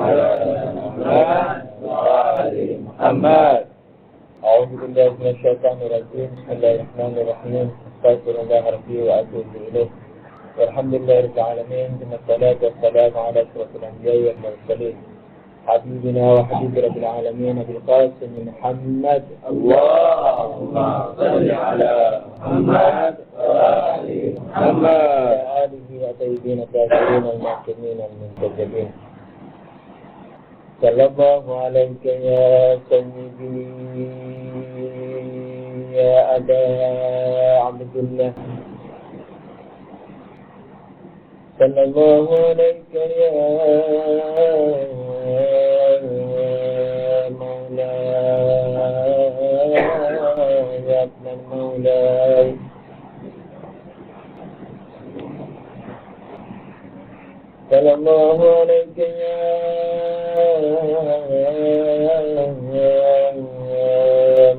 على محمد وآل محمد. أعوذ بالله من الشيطان الرجيم. بسم الله الرحمن الرحيم. أستغفر الله ربي وأتوب إليه. والحمد لله رب العالمين، ثم الصلاة والسلام على أشرف الأنبياء والمرسلين حبيبنا وحبيب رب العالمين أبي القاسم محمد. اللهم صل على محمد وآل محمد وعلى آله الطيبين الطاهرين المعصومين المنتجبين. صلى الله عليك يا سيدي يا أبا عبد الله. صلى الله عليك يا مولاي يا ابن المولاي. صلى الله عليك يا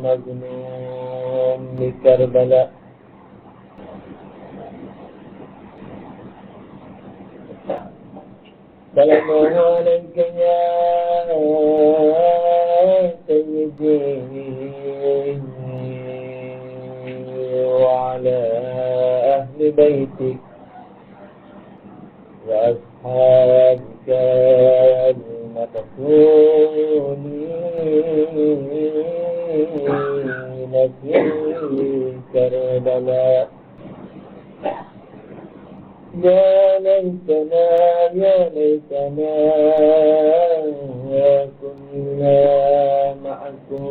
مظلوم بكربلاء. صلى الله عليك يا سيدي وعلى أهل بيتك وأصحابك المقتولين في كربلاء. يا ليتنا كنا معكم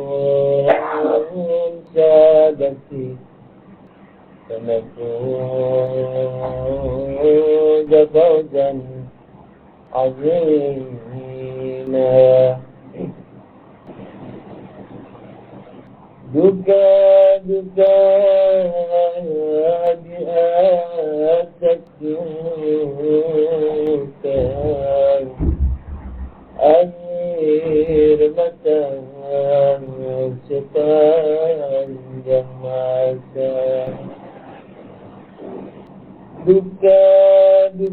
سادتي فنفوز فوزا عظيما. duka di atas duka, air mata sepanjang masa. Duka di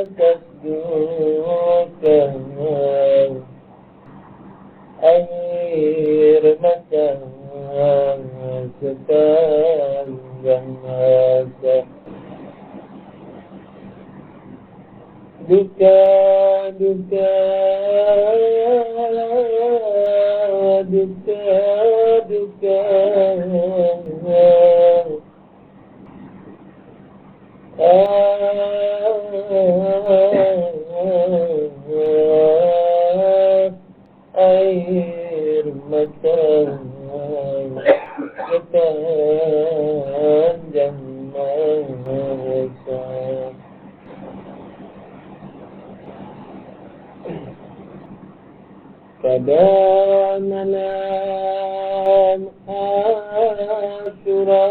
atas duka, air mata sepanjang masa. Duka air mata sepanjang masa. Pada malam Asyura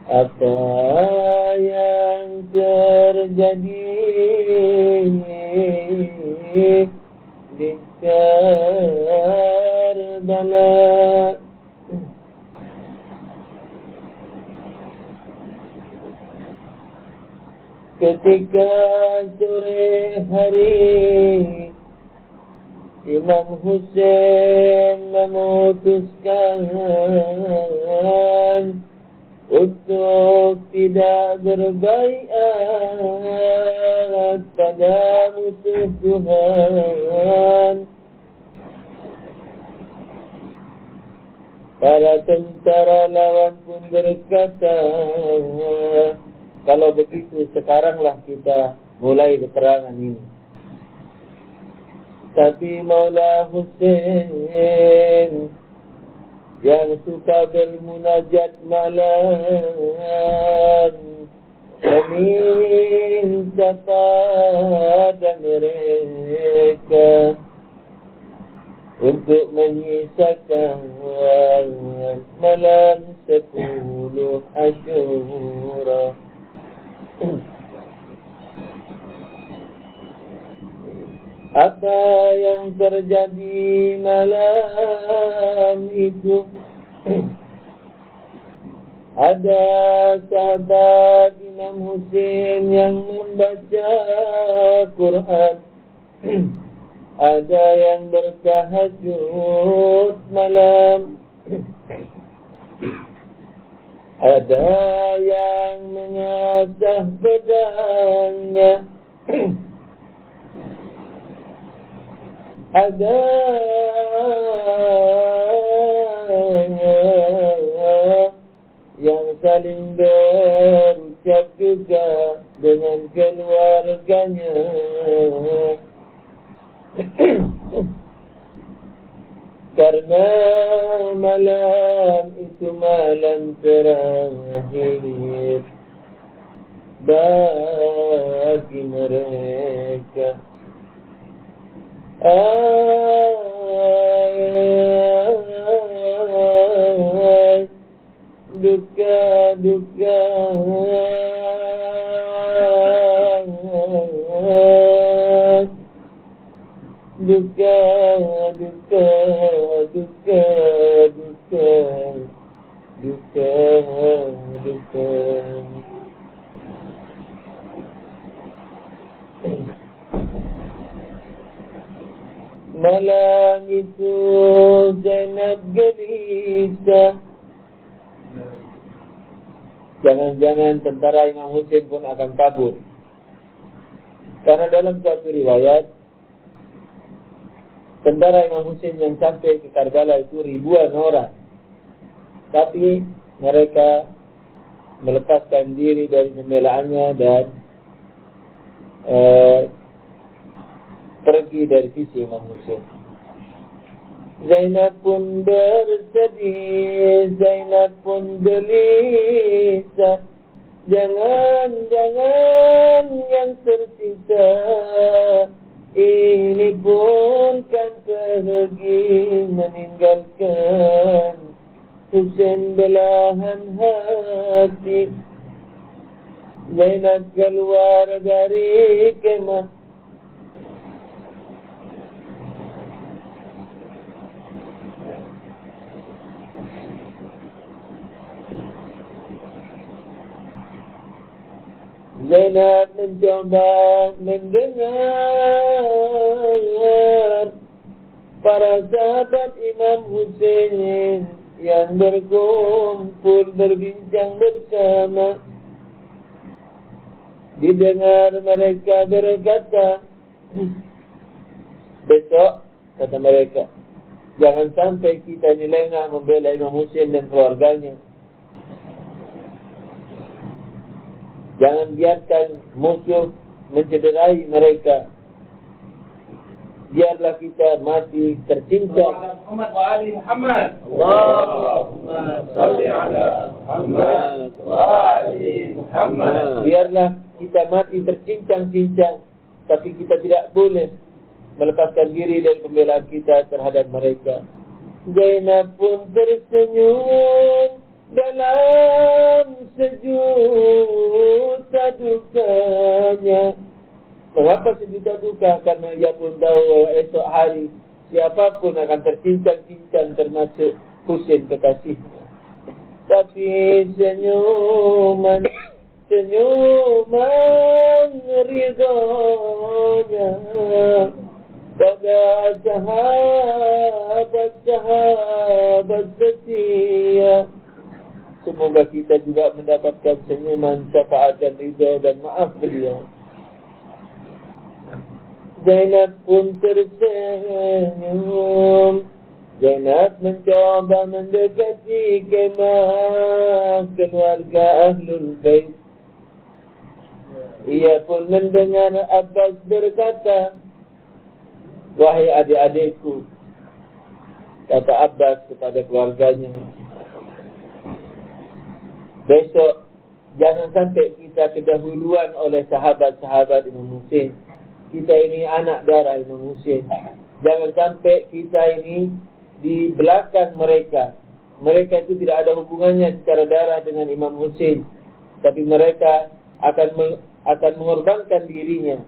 apa yang terjadi di Karbala. Ketika sore hari Imam Hussein memutuskan untuk tidak berbaiat pada musuh Tuhan, para tentara lawan pun berkata, kalau begitu sekaranglah kita mulai peperangan ini. Tapi Maula Hussein yang suka bermunajat malam meminta pada mereka untuk menyisakan malam 10 Asyura. Apa yang terjadi malam itu? Ada sahabat Imam Husain yang membaca Quran. Ada yang bertahajud malam. Ada yang mengasah pedangnya. Ada yang saling berucap juga dengan keluarganya. Karena malam itu malam terakhir bagi mereka. Duka-duka duka, duka, duka, duka, duka, duka. Malam itu Zainab gelisah. Jangan-jangan tentara Imam Husain pun akan kabur. Karena dalam suatu riwayat, tentara Imam Husain yang sampai ke Karbala itu ribuan orang. Tapi mereka melepaskan diri dari pembelaannya dan pergi dari sisi Imam Husain. Zainab pun bersedih, Zainab pun gelisah. Jangan-jangan yang tersisa ini pun kan pergi meninggalkan Husain belahan hati. Zainab keluar dari kemah. Zainab mencoba mendengar para sahabat Imam Husain yang berkumpul berbincang bersama. Didengar mereka berkata, besok, kata mereka, jangan sampai kita ini lengah membela Imam Husain dan keluarganya. Jangan biarkan musuh mencederai mereka. Biarlah kita mati tercincang. Muhammad wa ali Muhammad. Allahumma salli ala Muhammad wa ali Muhammad. Biarlah kita mati tercincang-cincang, tapi kita tidak boleh melepaskan diri dari pembelaan kita terhadap mereka. Zainab pun tersenyum dalam sejuta dukanya. Mengapa sejuta duka? Karena ia pun tahu esok hari siapapun akan tercincang-cincang termasuk Husain kekasihnya. Tapi senyuman ridhonya pada sahabat setia. Semoga kita juga mendapatkan senyuman, syafaat dan ridha dan maaf beliau. Zainab pun tersenyum. Zainab mencoba mendekati kemah keluarga Ahlul Bait. Ia pun mendengar Abbas berkata, wahai adik-adikku, kata Abbas kepada keluarganya, besok jangan sampai kita kedahuluan oleh sahabat-sahabat Imam Husain. Kita ini anak darah Imam Husain. Jangan sampai kita ini di belakang mereka. Mereka itu tidak ada hubungannya secara darah dengan Imam Husain, tapi mereka akan mengorbankan dirinya.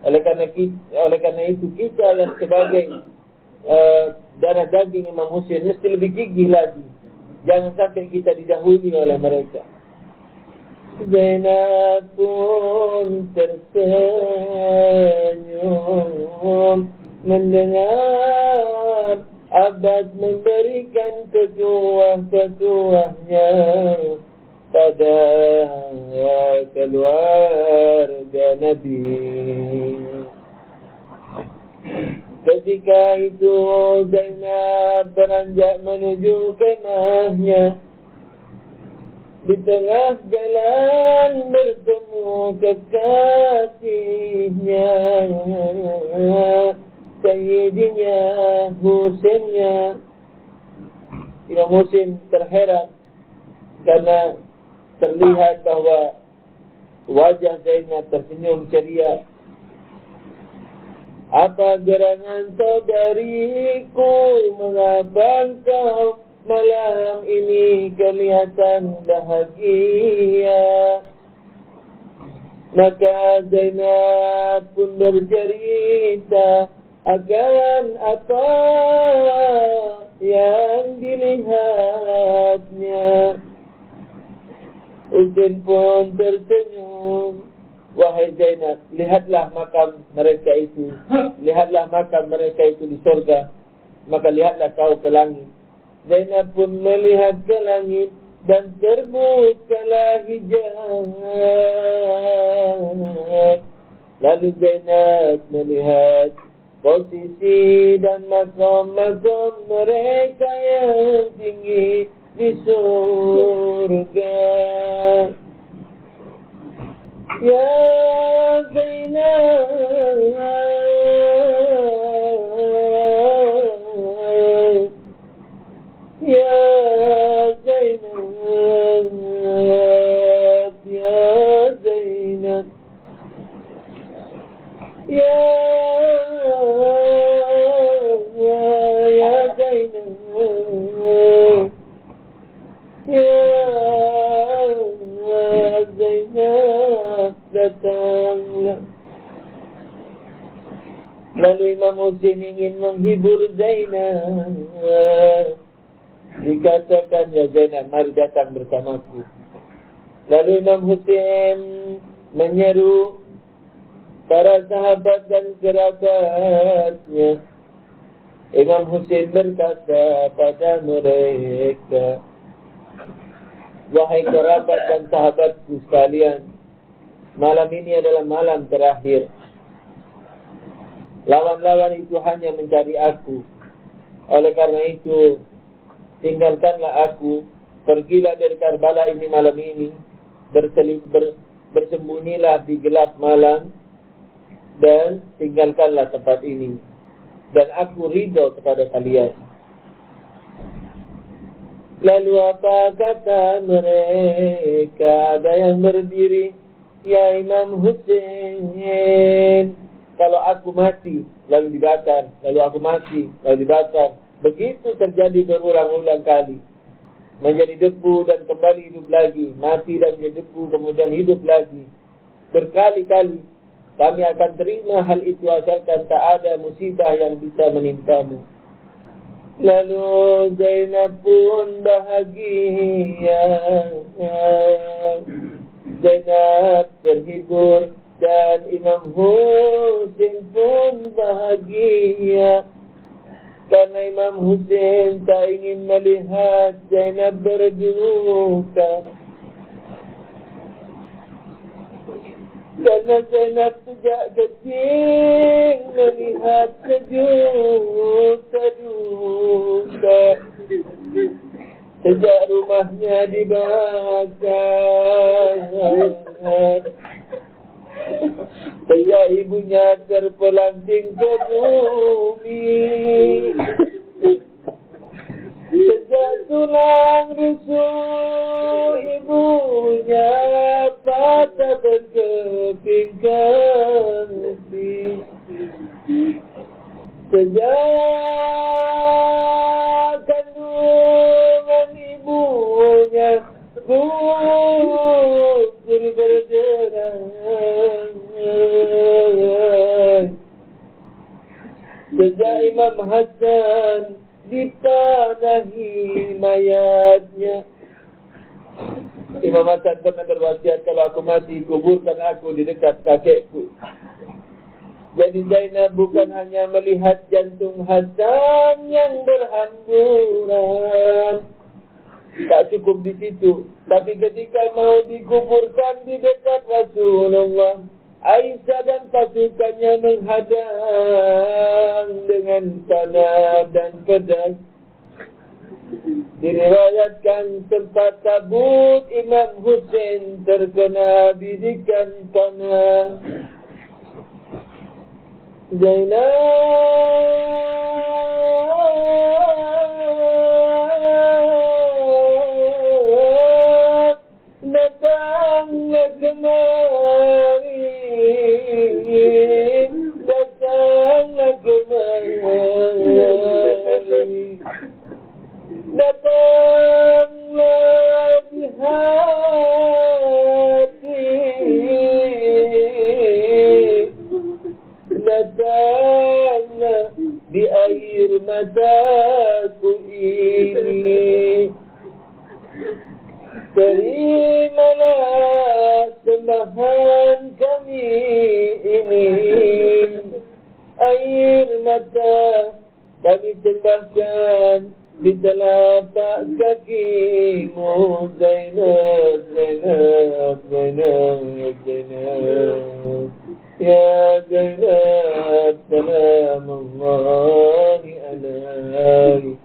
Oleh karena itu kita yang sebagai darah daging Imam Husain mesti lebih gigih lagi Jangan sampai kita didahului oleh mereka. Zainab pun tersenyum mendengar Abbas memberikan petuah-petuahnya pada keluarga Nabi. Ketika itu Zainab beranjak menuju kemahnya. Di tengah jalan bertemu kekasihnya, Sayyidinya Husainnya. Imam Husain terheran karena terlihat bahwa wajah Zainab tersenyum ceria. Apa gerangan saudariku, mengapa engkau malam ini kelihatan bahagia? Maka Zainab pun bercerita akan apa yang dilihatnya. Husain pun tersenyum. Wahai Zainab, lihatlah makam mereka itu. Lihatlah makam mereka itu di surga. Maka lihatlah kau ke langit. Zainab pun melihat ke langit dan terbukalah hijab. Lalu Zainab melihat posisi dan makam-makam mereka yang tinggi di surga. Ya Zainab, ya Zainab, ya Zainab, ya Zainab, ya Zainab, datanglah. Lalu Imam Husain ingin menghibur Zainab. Dikatakan, ya Zainab, mari datang bersamaku. Lalu Imam Husain menyeru para sahabat dan kerabatnya. Imam Husain berkata pada mereka, wahai kerabat dan sahabatku sekalian, malam ini adalah malam terakhir. Lawan-lawan itu hanya mencari aku. Oleh karena itu, tinggalkanlah aku, pergilah dari Karbala ini malam ini, bersembunyilah di gelap malam, dan tinggalkanlah tempat ini. Dan aku ridho kepada kalian. Lalu apa kata mereka? Ada yang berdiri, ya Imam Husain, kalau aku mati, lalu dibakar, lalu aku mati, lalu dibakar. Begitu terjadi berulang-ulang kali. Menjadi debu dan kembali hidup lagi. Mati dan menjadi debu, kemudian hidup lagi. Berkali-kali kami akan terima hal itu asalkan tak ada musibah yang bisa menimpamu. Lalu Zainab pun bahagia. Zainab terhibur dan Imam Husain pun bahagia. Karena Imam Husain tak ingin melihat Zainab berduka. Karena Zainab sejak kecil melihat sejuta-duka. Sejak rumahnya dibakar, sejak ibunya terpelanting ke bumi, sejak tulang rusuk ibunya patah berkeping-keping, sejak kandungan ibunya gugur berderai, sejak Imam Hasan ditanahi mayatnya. Imam Hasan pernah berwasiat, kalau aku mati, kuburkan aku di dekat kakekku. Jadi Zainab bukan hanya melihat jantung Hasan yang berhamburan, tak cukup di situ, tapi ketika mau dikuburkan di dekat Rasulullah, Aisyah dan pasukannya menghadang dengan panah dan pedang. Diriwayatkan sempat tabut Imam Hussein terkena bidikan panah. Zainab, datanglah kemari, datanglah kemari, datanglah di hati, datanglah di air mataku ini. Terimalah sembahan kami ini, air mata kami sembahkan di telapak kakimu, Zainab, Zainab, Zainab, Zainab. Ya Zainab, salamullahi alaik,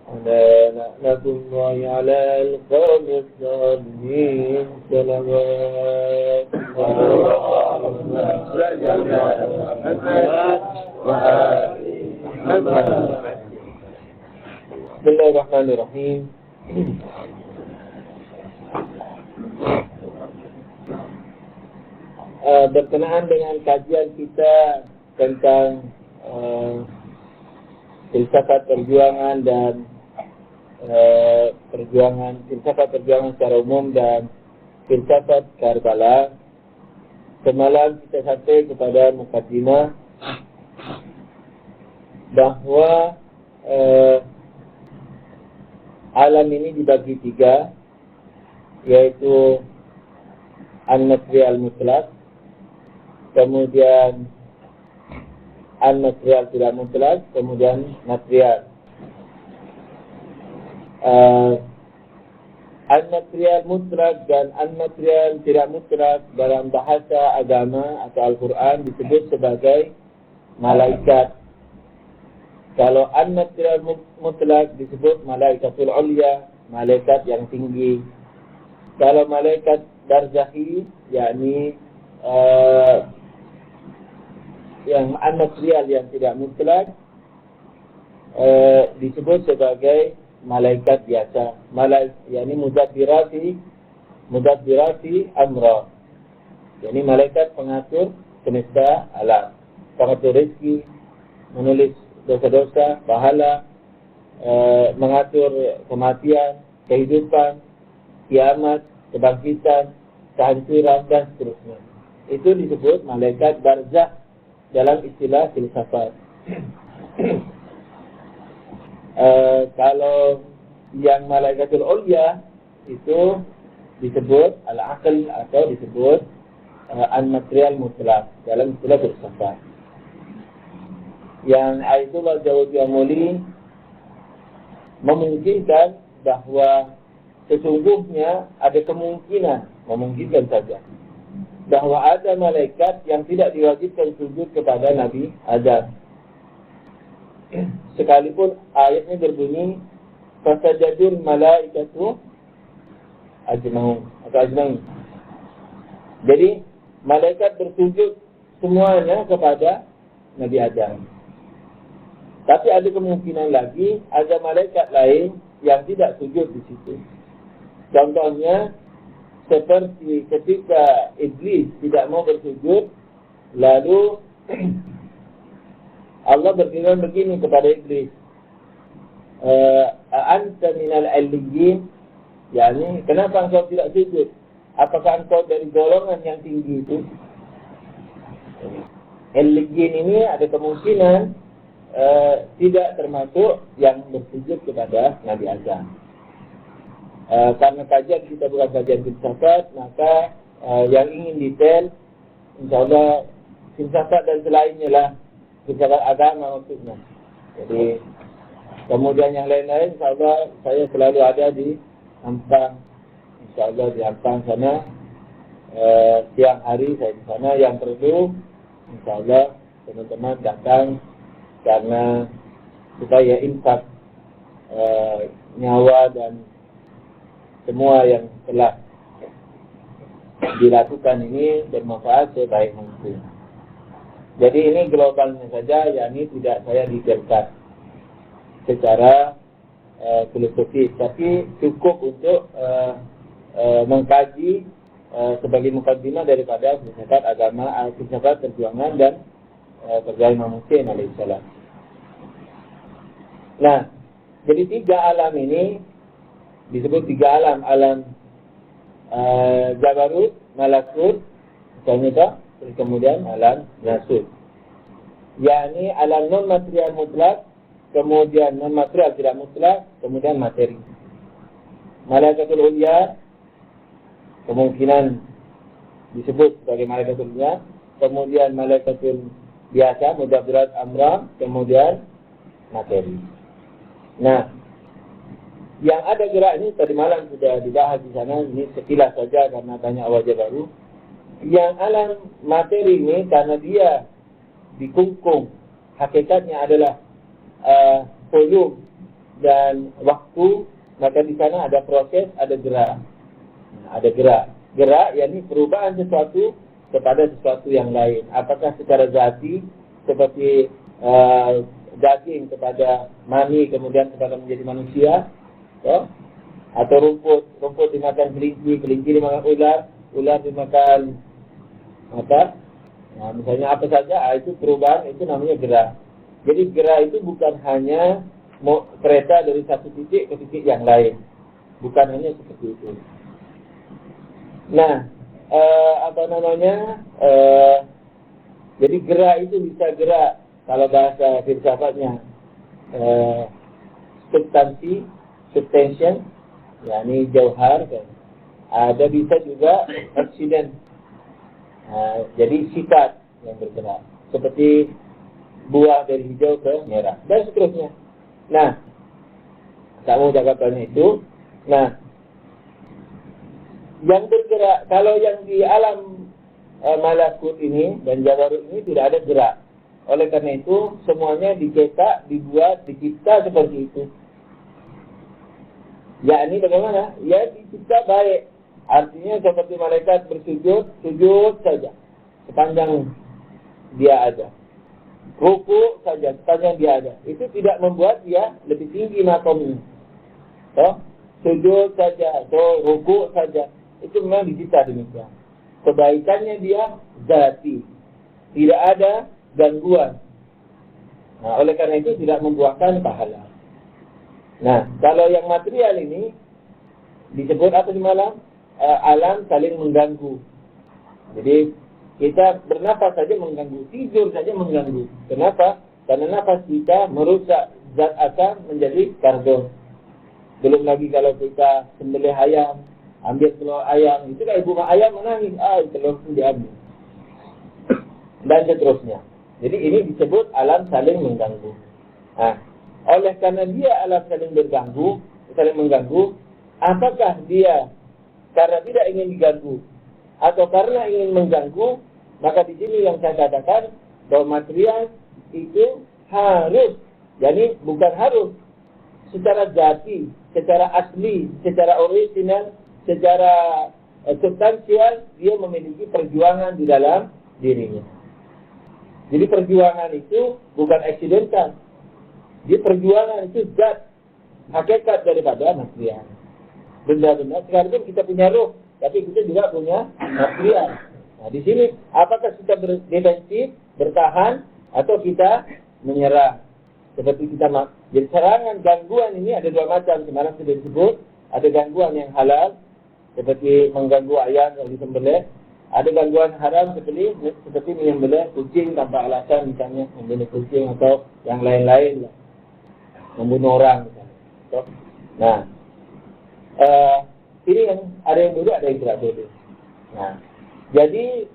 ala na'natullahi ala al-qawmi al-zalimin, salawat Bismillahirrahmanirrahim. Berkenaan dengan kajian kita tentang filsafat perjuangan dan filsafat perjuangan secara umum dan filsafat Karbala, semalam kita sampai kepada mukadimah bahwa alam ini dibagi tiga, yaitu an-material mutlak, kemudian an-material tidak mutlak, kemudian material. An-material mutlak dan an-material tidak mutlak dalam bahasa agama atau Al-Quran disebut sebagai malaikat. Kalau an-material mutlak disebut malaikatul ulya, malaikat yang tinggi. Kalau malaikat barzakhi, yakni yang an-material yang tidak mutlak, disebut sebagai malaikat biasa. yakni mudabbirati amra. Yani malaikat pengatur semesta alam, pengatur rezeki, menulis dosa-dosa, pahala, mengatur kematian, kehidupan, kiamat, kebangkitan, kehancuran, dan seterusnya. Itu disebut malaikat barzakh dalam istilah filsafat. Kalau yang malaikatul ulya itu disebut al-aql atau disebut an-material mutlak dalam istilah filsafat. Yang Ayatullah Jawziyah Muli memungkinkan bahwa sesungguhnya ada kemungkinan, memungkinkan saja, bahwa ada malaikat yang tidak diwajibkan sujud kepada Nabi Adam. Sekalipun ayatnya berbunyi fasajadul malaikatu ajma'un atau ajma'in. Jadi malaikat bersujud semuanya kepada Nabi Adam. Tapi ada kemungkinan lagi ada malaikat lain yang tidak sujud di situ. Contohnya seperti ketika Iblis tidak mau bersujud, lalu Allah berfirman begini kepada Iblis, anta minal aliyyin, yakni kenapa engkau tidak sujud? Apakah engkau dari golongan yang tinggi itu? Aliyyin ini ada kemungkinan tidak termasuk yang bersujud kepada Nabi Adam. Karena kajian kita bukan kajian filsafat, maka yang ingin detail, insyaAllah filsafat dan selainnya lah, filsafat agama maksudnya. Jadi kemudian yang lain-lain, insyaAllah saya selalu ada di Ampang, insyaAllah di Ampang sana. Siang hari saya di sana, yang perlu insyaAllah teman-teman datang karena supaya infak nyawa dan semua yang telah dilakukan ini bermanfaat sebaik mungkin. Jadi ini globalnya saja, yakni tidak saya detailkan secara filosofis, tapi cukup untuk mengkaji sebagai mukadimah daripada filsafat agama, filsafat perjuangan dan perjuangan Imam Hussein alaihissalam. Nah, jadi 3 alam ini disebut 3 alam, alam Jabarut, Malakut, misalnya, terus kemudian alam Nasut. Yakni alam non material mutlak, kemudian non material tidak mutlak, kemudian materi. Malaikatul Ulya kemungkinan disebut sebagai malaikatul ulya, kemudian malaikatul biasa, mudabbirat amra, kemudian materi. Nah, yang ada gerak ini tadi malam sudah dibahas di sana, ini sekilas saja karena banyak wajah baru. Yang alam materi ini karena dia dikungkung, hakikatnya adalah volume dan waktu, maka di sana ada proses, ada gerak. Ada gerak yakni perubahan sesuatu kepada sesuatu yang lain. Apakah secara zati seperti daging kepada mani kemudian kepada menjadi manusia, atau rumput dimakan kelinci dimakan ular dimakan apa? Nah, misalnya apa saja, itu perubahan, itu namanya gerak. Jadi gerak itu bukan hanya kereta dari satu titik ke titik yang lain, bukan hanya seperti itu. Nah, jadi gerak itu bisa gerak, kalau bahasa filsafatnya substantion, yakni jauhar kan. Ada bisa juga accident. Jadi sifat yang bergerak, seperti buah dari hijau ke merah dan seterusnya. Nah, tak mau cakapkan itu. Nah, yang bergerak, kalau yang di alam malakut ini dan jabarut ini tidak ada gerak. Oleh karena itu semuanya dicetak, dibuat, dicipta seperti itu. Yakni bagaimana? Ya dicipta baik. Artinya seperti malaikat bersujud, sujud saja sepanjang dia ada. Rukuk saja sepanjang dia ada. Itu tidak membuat dia lebih tinggi makomnya. Sujud saja atau rukuk saja, itu memang dicipta demikian. Kebaikannya dia zati, tidak ada gangguan. Nah, oleh karena itu tidak membuahkan pahala. Nah, kalau yang material ini disebut apa di malam? Alam saling mengganggu. Jadi kita bernafas saja mengganggu, tidur saja mengganggu. Kenapa? Karena nafas kita merusak zat asam menjadi karbon. Belum lagi kalau kita sembelih ayam, ambil telur ayam, itu kan ibu ayam menangis, telur pun diambil. Dan seterusnya. Jadi ini disebut alam saling mengganggu. Nah, oleh karena dia alam saling mengganggu, apakah dia karena tidak ingin diganggu atau karena ingin mengganggu? Maka di sini yang saya katakan bahwa material itu harus, jadi bukan harus, secara zati, secara asli, secara original, secara substansial, dia memiliki perjuangan di dalam dirinya. Jadi perjuangan itu bukan accidental. Jadi perjuangan itu zat, hakikat daripada material. Benda-benda, sekarang kita punya roh, tapi kita juga punya material. Nah, di sini apakah kita berdefensif, bertahan, atau kita menyerah? Seperti kita jadi serangan, gangguan ini ada dua macam. Semalam sudah disebut, ada gangguan yang halal, seperti mengganggu ayam yang disembelih, Ada gangguan haram seperti menyembelih kucing tanpa alasan, misalnya membunuh kucing atau yang lain-lain, membunuh orang misalnya. Nah, ini yang ada yang boleh, ada yang tidak boleh. Nah, jadi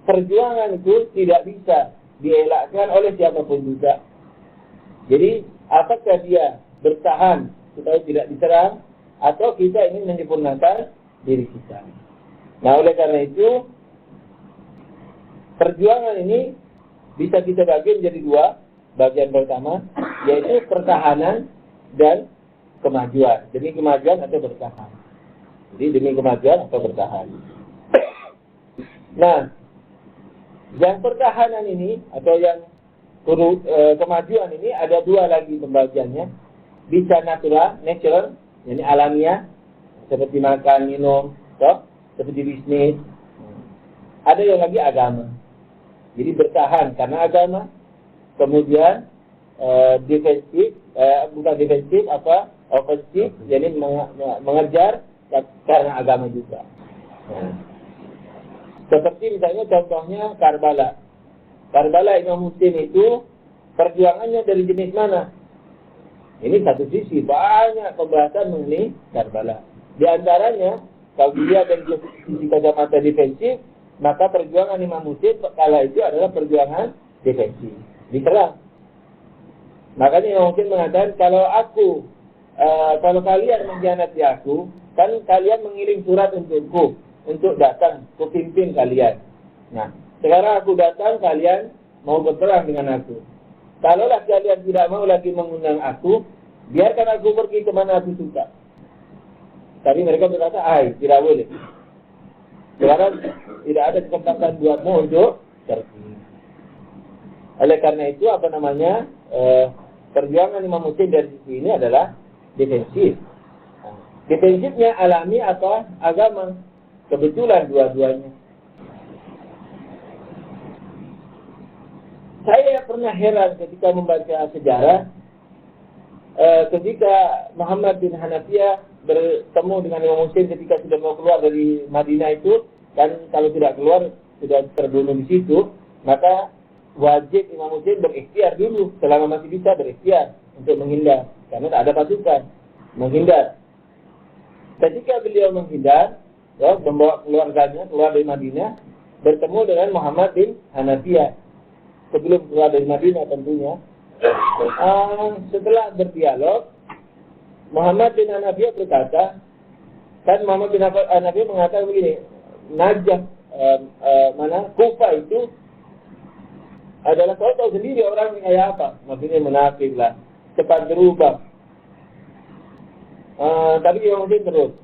perjuangan itu tidak bisa dielakkan oleh siapapun juga. Jadi apakah dia bertahan supaya tidak diserang, atau kita ingin menyempurnakan diri kita. Nah, oleh karena itu perjuangan ini bisa kita bagi menjadi dua. Bagian pertama yaitu pertahanan dan kemajuan. Demi kemajuan atau bertahan. Jadi demi kemajuan atau bertahan. Nah, yang pertahanan ini atau yang kemajuan ini ada dua lagi pembagiannya. Bisa natural, yani alamiah, seperti makan, minum, seperti bisnis. Ada yang lagi agama. Jadi bertahan karena agama. Kemudian defensif, bukan defensif, ofensif, jadi mengejar karena agama juga. Seperti misalnya contohnya Karbala. Karbala Imam Husain itu perjuangannya dari jenis mana? Ini satu sisi, banyak pembahasan mengenai Karbala. Di antaranya, kalau dia dari sisi kacamata defensif, maka perjuangan Imam Husain kala itu adalah perjuangan defensif. Diserang. Makanya Imam Husain mengatakan, kalau kalian mengkhianati aku, kan kalian mengirim surat untukku, untuk datang ke pimpin kalian. Nah, sekarang aku datang, kalian mau berperang dengan aku. Kalaulah kalian tidak mau lagi mengundang aku, biarkan aku pergi kemana aku suka. Tapi mereka berkata, tidak boleh. Sekarang tidak ada kesempatan buatmu untuk pergi. Oleh karena itu, perjuangan Imam Husain dari sisi ini adalah defensif. Defensifnya alami atau agama. Kebetulan dua-duanya. Saya pernah heran ketika membaca sejarah, ketika Muhammad bin Hanafiyah bertemu dengan Imam Husain ketika sudah mau keluar dari Madinah itu, kan kalau tidak keluar sudah terbunuh di situ, maka wajib Imam Husain berikhtiar dulu, selama masih bisa berikhtiar untuk menghindar, karena tak ada pasukan, menghindar. Ketika beliau menghindar, membawa keluarganya keluar dari Madinah, bertemu dengan Muhammad bin Hanafiyah sebelum keluar dari Madinah tentunya. Setelah berdialog, Muhammad bin Hanafiyah berkata, kan Muhammad bin Hanafiyah mengatakan begini, Najaf, Kufa itu adalah kau tahu sendiri orang yang kayak apa, maksudnya munafik lah, cepat berubah. Tapi Imam Husain terus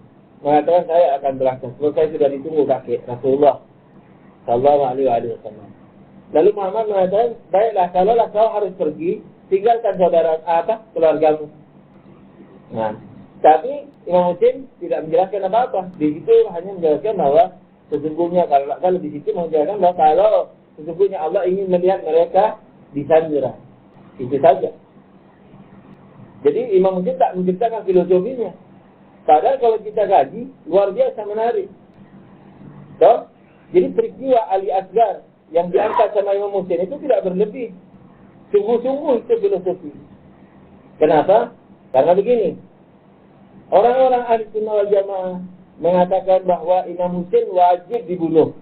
mengatakan, saya akan berangkat. Sebab saya sudah ditunggu kakek Rasulullah Sallallahu Alaihi Wasallam. Lalu Muhammad mengatakan, baiklah, kalaulah kau harus pergi, tinggalkan saudara keluargamu. Nah, tapi Imam Husain tidak menjelaskan apa-apa. Di situ hanya menjelaskan bahwa sesungguhnya kalau di situ menjelaskan bahwa kalau sesungguhnya Allah ingin melihat mereka disandera. Itu saja. Jadi Imam Husain tak menceritakan filosofinya. Padahal kalau kita kaji, luar biasa menarik. Jadi peristiwa Ali Asgar yang diangkat sama Imam Husain itu tidak berlebih. Sungguh-sungguh itu filosofi. Kenapa? Karena begini. Orang-orang Ahli Sunnah wal Jamaah mengatakan bahwa Imam Husain wajib dibunuh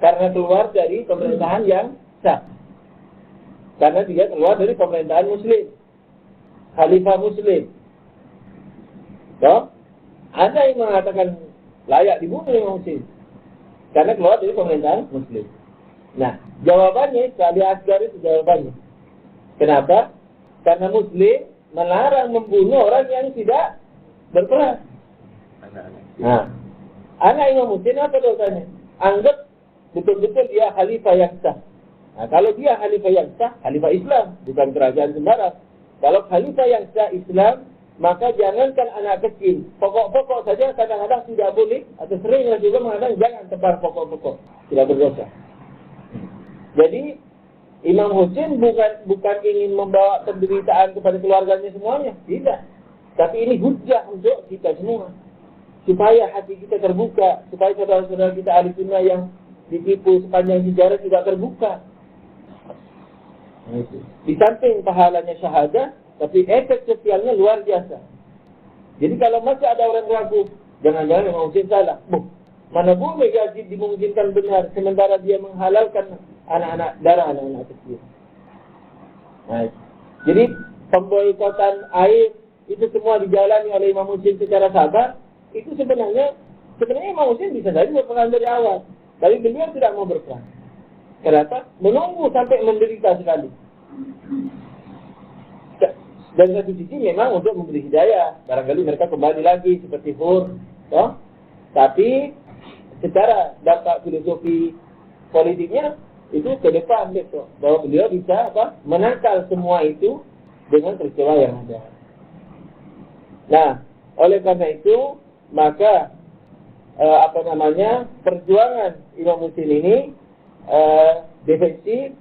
karena keluar dari pemerintahan yang sah. Karena dia keluar dari pemerintahan Muslim, Khalifah Muslim. Ada yang mengatakan layak dibunuh Imam Husain karena keluar dari pemerintahan Muslim. Nah, jawabannya Ali Asgar itu jawabannya. Kenapa? Karena Muslim melarang membunuh orang yang tidak berperang. Nah, anak Imam Husain apa dosanya? Anggap betul-betul dia khalifah yang sah. Nah, kalau dia khalifah yang sah, khalifah Islam, bukan kerajaan sembarang. Kalau khalifah yang sah Islam, maka jangankan anak kecil, pokok-pokok saja kadang-kadang tidak boleh, atau seringlah juga mengatakan jangan tebar pokok-pokok, tidak berdosa. Jadi Imam Husain bukan ingin membawa penderitaan kepada keluarganya semuanya, tidak. Tapi ini hujah untuk kita semua, supaya hati kita terbuka, supaya saudara-saudara kita ahli sunnah yang ditipu sepanjang sejarah juga terbuka. Di samping pahalanya syahadah, tapi efek sosialnya luar biasa. Jadi kalau masih ada orang ragu, jangan-jangan Imam Husain salah. Mana boleh Yazid dimungkinkan benar, sementara dia menghalalkan darah anak-anak kecil. Nah, jadi pemboikotan air itu semua dijalani oleh Imam Husain secara sabar. Itu sebenarnya Imam Husain bisa saja berperan dari awal, tapi beliau tidak mau berperan. Kenapa? Menunggu sampai menderita sekali. Dan satu sisi memang untuk memberi hidayah, barangkali mereka kembali lagi seperti Hur, toh? Tapi secara dampak filosofi politiknya itu ke depan besok, bahwa beliau bisa menangkal semua itu dengan peristiwa yang ada. Nah, oleh karena itu maka perjuangan Imam Husain ini defensif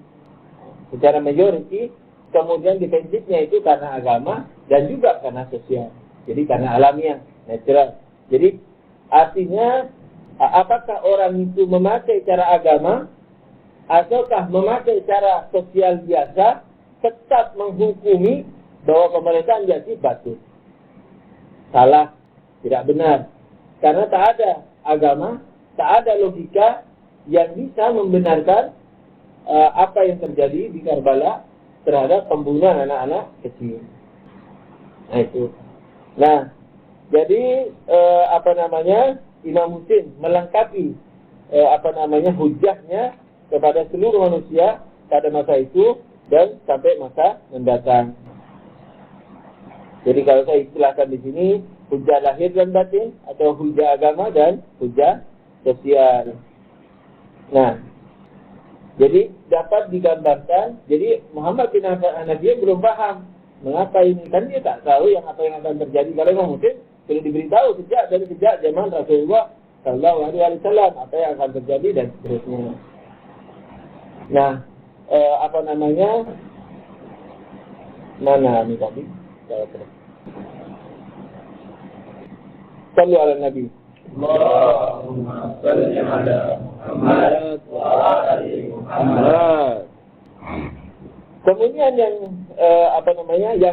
secara majority, kemudian defensifnya itu karena agama dan juga karena sosial. Jadi karena alamiah, natural. Jadi artinya apakah orang itu memakai cara agama ataukah memakai cara sosial biasa, tetap menghukumi bahwa pemerintahan Yazid batil. Salah, tidak benar. Karena tak ada agama, tak ada logika yang bisa membenarkan apa yang terjadi di Karbala terhadap pembunuhan anak-anak kecil. Nah itu. Nah, jadi Imam Husain melengkapi hujahnya kepada seluruh manusia pada masa itu dan sampai masa mendatang. Jadi kalau saya istilahkan di sini, hujah lahir dan batin atau hujah agama dan hujah sosial. Nah, jadi dapat digambarkan. Jadi Muhammad bin Hanafiah belum paham mengapa ini, kan dia tak tahu apa yang akan terjadi. Kalau Imam Husain sudah diberitahu sejak zaman Rasulullah Sallallahu Alaihi Wasallam apa yang akan terjadi dan seterusnya. Nah, mana ini tadi? Sallu ala Nabi. Allahumma salli ala Muhammad wa ali Muhammad. Kemudian yang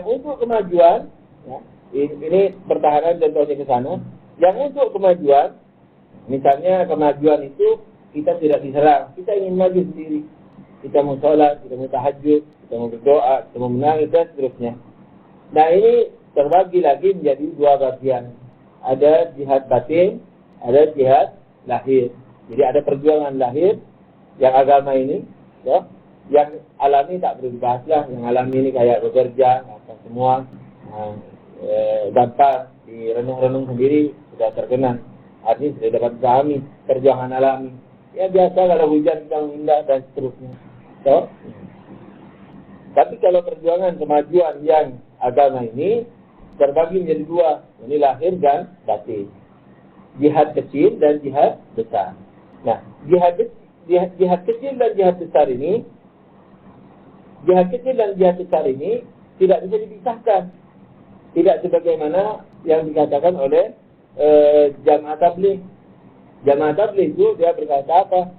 untuk kemajuan, ya, ini pertahanan dan contohnya ke sana. Yang untuk kemajuan, misalnya kemajuan itu kita tidak diserang, kita ingin maju sendiri. Kita mau sholat, kita mau tahajud, kita mau berdoa, kita mau menangis dan seterusnya. Nah ini terbagi lagi menjadi dua bagian. Ada jihad batin, ada jihad lahir. Jadi ada perjuangan lahir yang agama ini, ya, yang alami tak perlu dibahas lah. Yang alami ini kayak bekerja, semua gampang direnung-renung sendiri sudah terkenal. Artinya sudah dapat pahami perjuangan alami. Ya biasa kalau hujan kita mengindah dan seterusnya. So, tapi kalau perjuangan kemajuan yang agama ini terbagi menjadi dua, ini lahir dan batin. Jihad kecil dan jihad besar. Nah, jihad kecil dan jihad besar ini, tidak bisa dipisahkan. Tidak sebagaimana yang dikatakan oleh Jamaah Tabligh. Jamaah Tabligh itu dia berkata apa?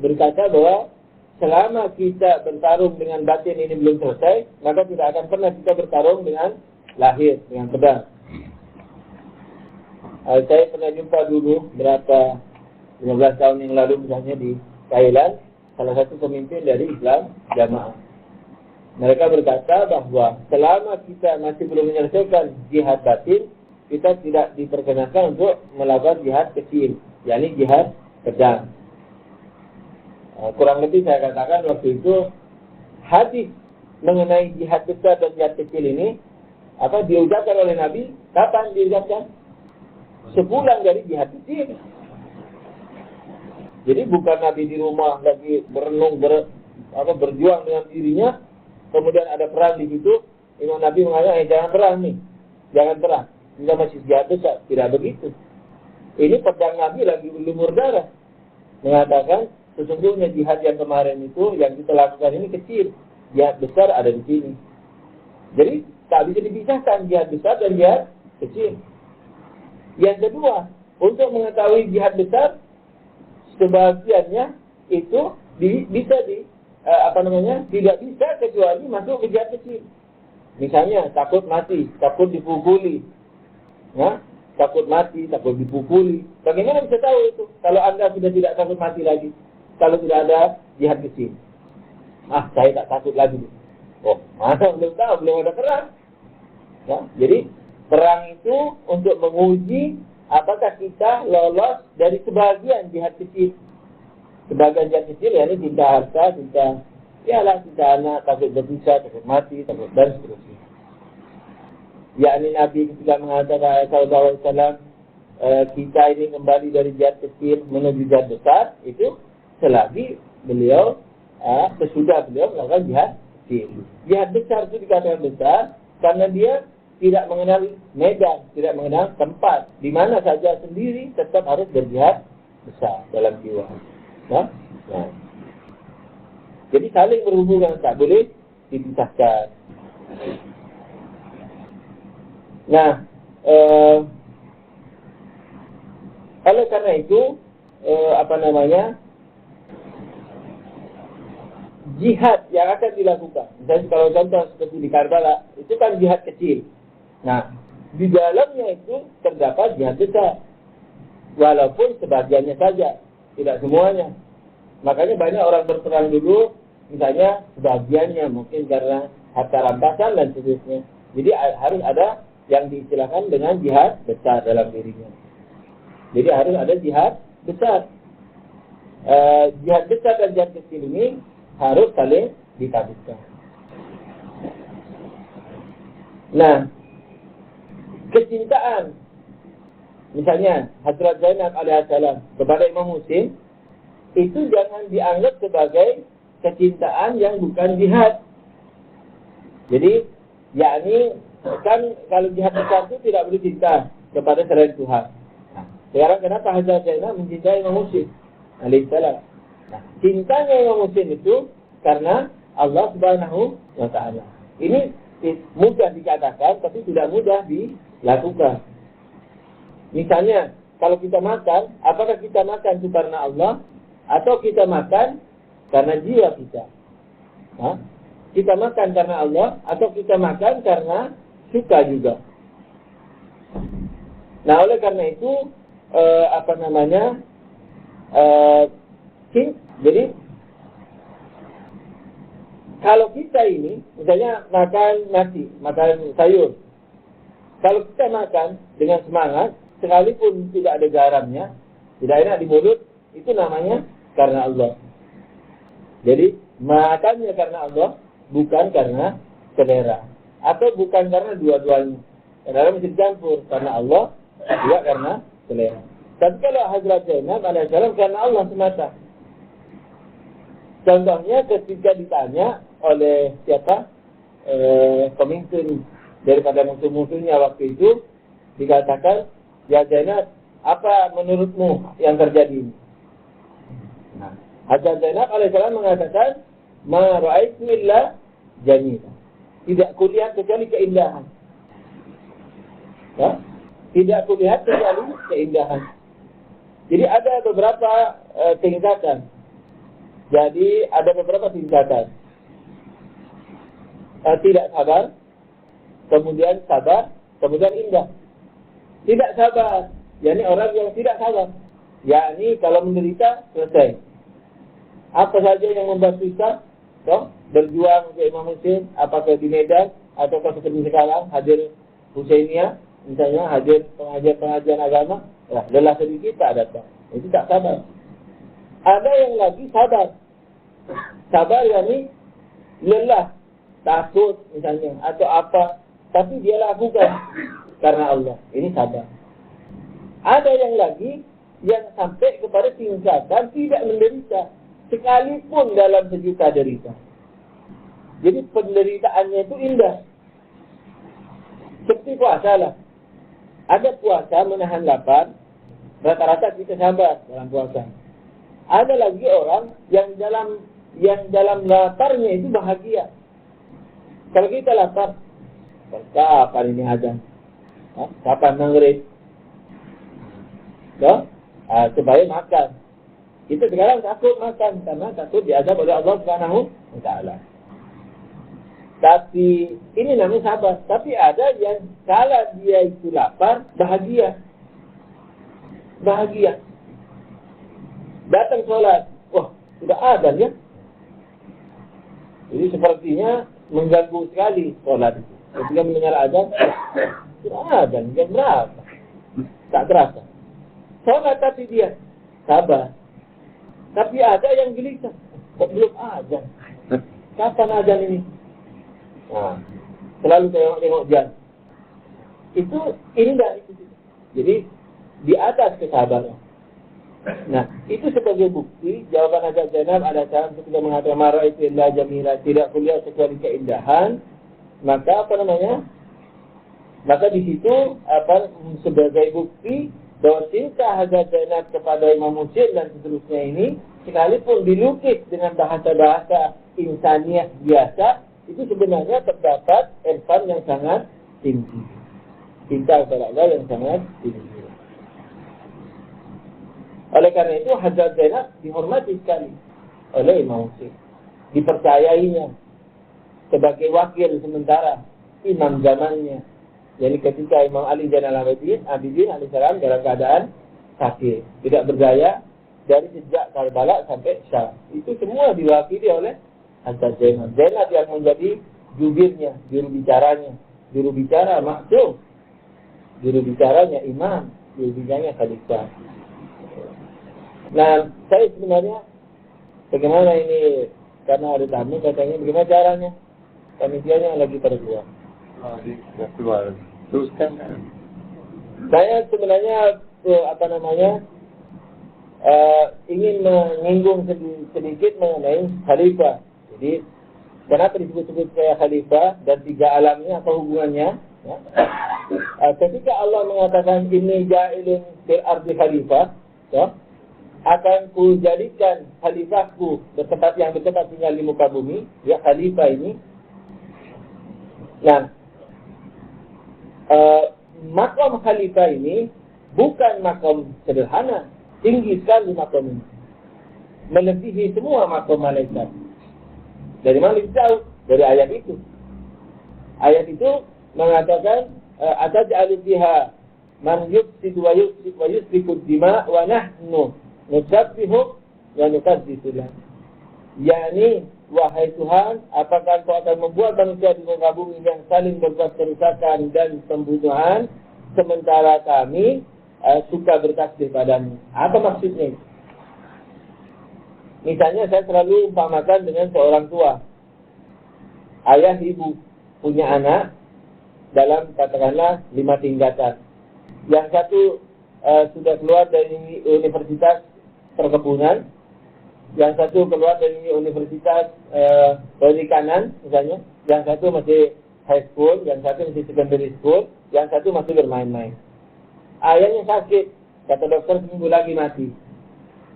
Berkata bahwa selama kita bertarung dengan batin ini belum selesai, maka tidak akan pernah kita bertarung dengan lahir, dengan pedang. Saya pernah jumpa dulu 15 tahun yang lalu misalnya di Thailand, salah satu pemimpin dari Islam Jamaah. Mereka berkata bahwa selama kita masih belum menyelesaikan jihad batin, kita tidak diperkenankan untuk melakukan jihad kecil, yakni jihad pedang. Kurang lebih saya katakan waktu itu hadis mengenai jihad besar dan jihad kecil ini diucapkan oleh Nabi. Kapan diucapkan? Sepulang dari jihad kecil. Jadi bukan Nabi di rumah lagi berenung berjuang dengan dirinya, kemudian ada perang di situ, Imam Nabi mengatakan jangan perang nih, jangan perang, kita masih jihad besar. Tidak begitu. Ini pedang Nabi lagi lumur darah, mengatakan sesungguhnya jihad yang kemarin itu yang kita lakukan ini kecil, jihad besar ada di sini. Jadi tak bisa dipisahkan jihad besar dan jihad kecil. Yang kedua, untuk mengetahui jihad besar, sebagiannya itu tidak bisa kecuali masuk ke jihad kecil. Misalnya takut mati, takut dipukuli, ya? Takut mati, takut dipukuli. Bagaimana bisa tahu itu? Kalau Anda sudah tidak takut mati lagi, kalau tidak ada jihad kecil. Saya tak takut lagi. Oh, mana belum tahu, belum ada perang. Ya, jadi perang itu untuk menguji apakah kita lolos dari sebagian jihad kecil. Sebagian jihad kecil, ya ini cinta harta, cinta anak, takut berpisah, takut mati, takut dan seterusnya. Yakni Nabi ketika mengatakan SAW, kita ini kembali dari jihad kecil menuju jihad besar, itu selagi beliau sesudah beliau melakukan jihad kecil. Jihad besar itu dikatakan besar karena dia tidak mengenal medan, tidak mengenal tempat, di mana saja sendiri tetap harus berjihad besar dalam jiwa. Nah. Jadi saling berhubungan, tak boleh dipisahkan. Nah, oleh karena itu, jihad yang akan dilakukan, misalnya kalau contoh seperti di Karbala, itu kan jihad kecil. Nah, di dalamnya itu terdapat jihad besar, walaupun sebagiannya saja, tidak semuanya. Makanya banyak orang berperang dulu, misalnya sebagiannya mungkin karena harta rampasan dan seterusnya. Jadi harus ada yang diistilahkan dengan jihad besar dalam dirinya. Jadi harus ada jihad besar. Jihad besar dan jihad kecil ini harus saling ditabiskan. Nah, kecintaan, misalnya Hadrat Zainab alaihissalam kepada Imam Husain, itu jangan dianggap sebagai kecintaan yang bukan jihad. Jadi, yakni kan kalau jihad besar itu tidak boleh cinta kepada selain Tuhan. Nah, sekarang kenapa Hadrat Zainab mencintai Imam Husain alaihissalam? Nah, cintanya Imam Husain itu karena Allah Subhanahu wa Ta'ala. Ini mudah dikatakan, tapi tidak mudah dilakukan. Misalnya, kalau kita makan, apakah kita makan itu karena Allah, atau kita makan karena jiwa kita? Kita makan karena Allah, atau kita makan karena suka juga? Nah, oleh karena itu, jadi kalau kita ini, misalnya makan nasi, makan sayur, kalau kita makan dengan semangat, sekalipun tidak ada garamnya, tidak enak di mulut, itu namanya karena Allah. Jadi makannya karena Allah, bukan karena selera, atau bukan karena dua-duanya. Karena mesti dicampur, karena Allah juga karena selera. Tapi kalau Hadrat Zainab alaihissalam karena Allah semata. Contohnya ketika ditanya oleh pemimpin daripada musuh-musuhnya waktu itu, dikatakan, ya Zainab, apa menurutmu yang terjadi? Nah, Hadrat Zainab alaihissalam mengatakan, ma ra'aitu illa jamila. Tidak kulihat kecuali keindahan. Ya? Tidak kulihat kecuali keindahan. Jadi ada beberapa tingkatan. Jadi ada beberapa tingkatan. Tidak sabar, kemudian sabar, kemudian indah. Tidak sabar, yakni orang yang tidak sabar. Yakni kalau menderita, selesai. Apa saja yang membuat susah, berjuang untuk Imam Husain, apakah di Medan, ataukah seperti sekarang, hadir Husainiyah, misalnya hadir pengajian agama, lelah sedikit tak datang. Itu tak sabar. Ada yang lagi sabar. Sabar yakni lelah, takut misalnya, atau apa, tapi dia lakukan karena Allah. Ini sabar. Ada yang lagi yang sampai kepada tingkatan tidak menderita, sekalipun dalam sejuta derita. Jadi penderitaannya itu indah. Seperti puasa lah. Ada puasa menahan lapar, rata-rata kita sabar dalam puasa. Ada lagi orang yang dalam laparnya itu bahagia. Kalau kita lapar, kapan ini azan? Kapan maghrib? Supaya makan. Kita sekarang takut makan karena takut diazab oleh Allah Subhanahu wa taala. Tapi ini namanya sabar. Tapi ada yang kalau dia itu lapar, bahagia. Bahagia. Datang sholat. Wah, sudah azan ya. Jadi sepertinya mengganggu sekali sholat itu. Ketika mendengar azan, sudah azan, jam berapa? Tak terasa. Sholat tapi dia sabar. Tapi ada yang gelisah. Kok belum azan? Kapan azan ini? Nah, selalu tengok jam. Itu indah itu. Jadi di atas kesabaran. Nah, itu sebagai bukti jawaban Hazrat Zainab ada saat ketika mengatakan marah itu indah jamilah, tidak kuliah kecuali keindahan. Maka apa namanya? Maka di situ sebagai bukti bahwa cinta Hazrat Zainab kepada Imam Husain dan seterusnya ini sekalipun dilukis dengan bahasa-bahasa insaniah biasa, itu sebenarnya terdapat irfan yang sangat tinggi. Cinta kepada Allah yang sangat tinggi. Oleh karena itu Hazrat Zainab dihormati sekali oleh Imam Husain. Dipercayainya sebagai wakil sementara imam zamannya. Jadi ketika Imam Ali Zainal Abidin alaihissalam dalam keadaan sakit, tidak berdaya dari sejak Karbala sampai Syam. Itu semua diwakili oleh Hazrat Zainab. Zainab yang menjadi jubirnya, juru bicara maksum, juru bicaranya imam, juru bicaranya khalifah. Nah, saya sebenarnya bagaimana ini, karena ada tamu katanya bagaimana caranya, panitianya lagi terbuang. Keluar. Teruskan. Saya sebenarnya ingin menyinggung sedikit mengenai khalifah. Jadi kenapa disebut-sebut saya khalifah dan tiga alamnya apa hubungannya? Ya. Ketika Allah mengatakan ini ja'ilun fil ardi khalifah, ya, akan ku jadikan khalifahku bertempat tinggal di muka bumi, ya khalifah ini. Nah, makom khalifah ini bukan makom sederhana, tinggi sekali makom ini, melebihi semua makom malaikat. Dari mana kita tahu? Dari ayat itu. Ayat itu mengatakan ataj'alu fiha man yufsidu wa yusfiku dima wa nahnu nusabbihu wa nuqaddisu lahu. Yani, wahai Tuhan, apakah Engkau akan membuat manusia di muka bumi yang saling berbuat kerusakan dan pembunuhan, sementara kami suka bertasbih padamu? Apa maksudnya? Misalnya saya selalu umpamakan dengan seorang tua, ayah ibu punya anak dalam katakanlah 5 tingkatan. Yang satu sudah keluar dari universitas perkebunan, yang satu keluar dari universitas perikanan misalnya, yang satu masih high school, yang satu masih secondary school, yang satu masih bermain-main. Ayahnya sakit, kata dokter seminggu lagi mati.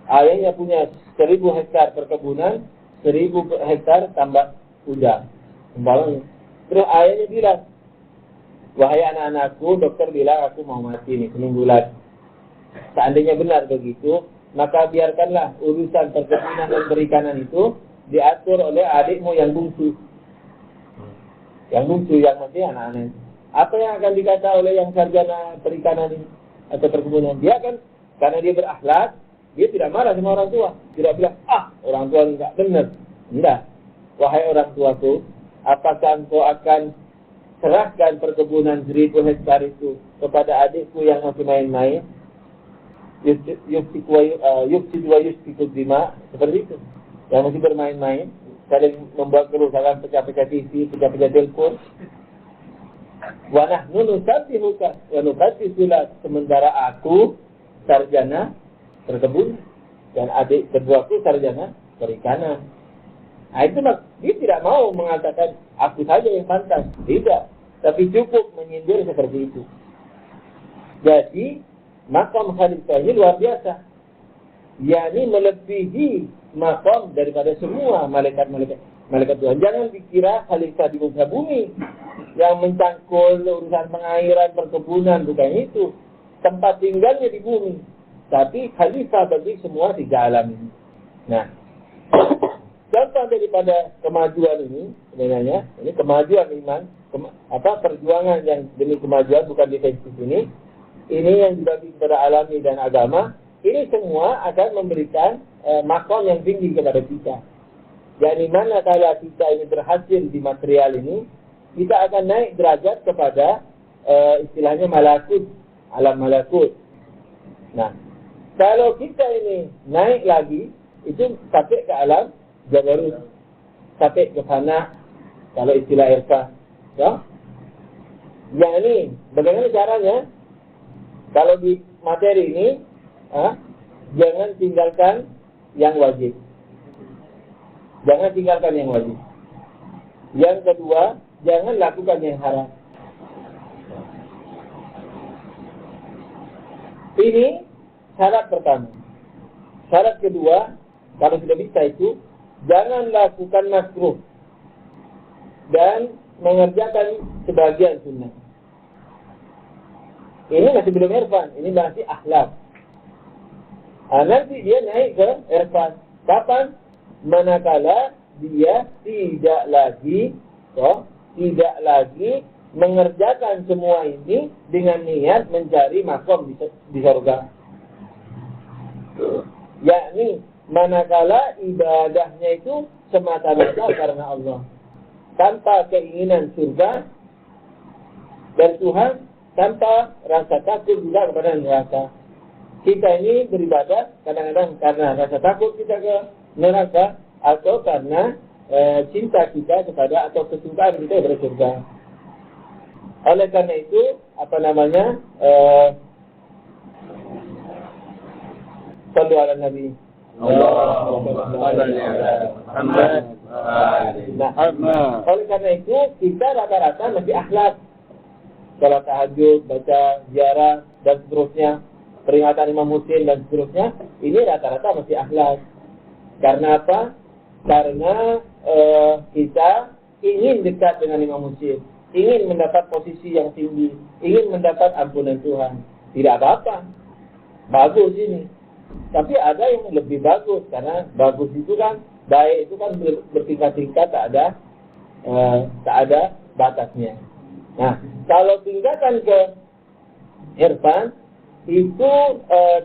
Ayahnya punya 1000 hektar perkebunan, 1000 hektar tambak udang. Terus ayahnya bilang, wahai anak-anakku, dokter bilang aku mau mati nih seminggu lagi. Seandainya benar begitu, maka biarkanlah urusan perkebunan dan perikanan itu diatur oleh adikmu yang bungsu. Yang bungsu, yang masih anak-anak. Apa yang akan dikata oleh yang sarjana perikanan ini atau perkebunan? Dia kan, karena dia berakhlak, dia tidak marah sama orang tua. Tidak bilang, orang tua enggak benar. Enggak. Wahai orang tuaku, apakah engkau akan serahkan perkebunan 1000 hektar itu kepada adikku yang masih main-main? Yufsidu wa yusfiku dima, seperti itu. Yang masih bermain-main, saling membuat kerusakan, pecah-pecah TV, pecah-pecah telepon. Wa nahnu nusabbihuka wa nuqaddisu lak, sementara aku sarjana perkebunan dan adik keduaku sarjana perikanan. Nah, itu dia tidak mau mengatakan aku saja yang pantas, tidak, tapi cukup menyindir seperti itu. Jadi makom khalifah ini luar biasa, yakni melebihi makom daripada semua malaikat Tuhan. Jangan dikira khalifah di muka bumi yang mencangkul urusan pengairan, perkebunan, bukan itu. Tempat tinggalnya di bumi. tapi khalifah bagi semua 3 alam ini. Nah, contoh daripada kemajuan ini sebenarnya, ini kemajuan iman, perjuangan yang demi kemajuan bukan defensif ini yang dibagi kepada alami dan agama, ini semua akan memberikan makom yang tinggi kepada kita. Jadi manakala kita ini berhasil di material ini, kita akan naik derajat kepada istilahnya malakut, alam malakut. Nah, kalau kita ini naik lagi, itu sampai ke alam jabarut, sampai ke fana, kalau istilah irfan. Ya? Yang ini, bagaimana caranya? Kalau di materi ini, jangan tinggalkan yang wajib. Jangan tinggalkan yang wajib. Yang kedua, jangan lakukan yang haram. Ini syarat pertama. Syarat kedua, kalau sudah bisa itu, jangan lakukan makruh dan mengerjakan sebagian sunnah. Ini masih belum irfan, ini masih akhlak. Nanti dia naik ke irfan. Kapan? Manakala dia tidak lagi mengerjakan semua ini dengan niat mencari makom di surga. Yakni manakala ibadahnya itu semata-mata karena Allah, tanpa keinginan surga dan Tuhan, tanpa rasa takut juga kepada neraka. Kita ini beribadah kadang-kadang karena rasa takut kita ke neraka, atau karena cinta kita kepada atau kesukaan kita kepada surga. Oleh karena itu, sallu ala Nabi. Nah, oleh karena itu kita rata-rata masih akhlak. Salat tahajud, baca ziarah dan seterusnya, peringatan Imam Husain dan seterusnya, ini rata-rata masih akhlak. Karena apa? Karena kita ingin dekat dengan Imam Husain, ingin mendapat posisi yang tinggi, ingin mendapat ampunan Tuhan. Tidak apa-apa, bagus ini. Tapi ada yang lebih bagus, karena bagus itu kan, baik itu kan bertingkat-tingkat, tak ada batasnya. Nah, kalau tingkatan ke irfan itu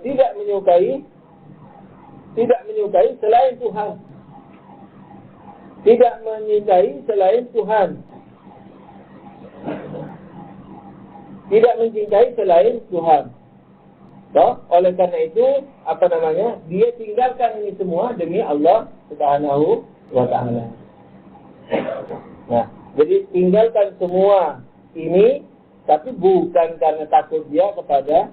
tidak menyukai selain Tuhan. Tidak menyukai selain Tuhan. Tidak mencintai selain Tuhan. Oleh karena itu, dia tinggalkan ini semua demi Allah Subhanahu wa ta'ala. Nah, jadi tinggalkan semua ini, tapi bukan karena takut dia kepada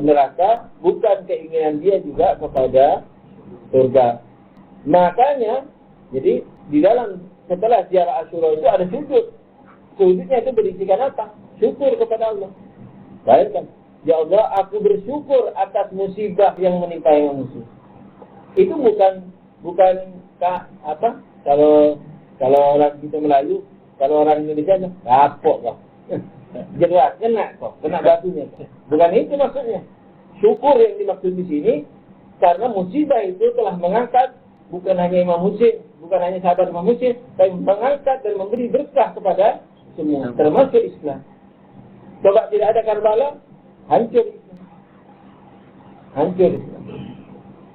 neraka, bukan keinginan dia juga kepada surga. Makanya, jadi di dalam setelah ziarah Asyura itu ada sujud. Sujudnya itu berisikan apa? Syukur kepada Allah. Bayangkan, ya Allah, aku bersyukur atas musibah yang menimpa Imam Husain. Itu bukan kalau orang kita Melayu, kalau orang Indonesia kapok kok. Jelas kena batunya. Bukan itu maksudnya. Syukur yang dimaksud di sini karena musibah itu telah mengangkat bukan hanya Imam Husain, bukan hanya sahabat Imam Husain, tapi mengangkat dan memberi berkah kepada semua, termasuk Islam. Coba tidak ada Karbala, hancur Islam. Hancur Islam.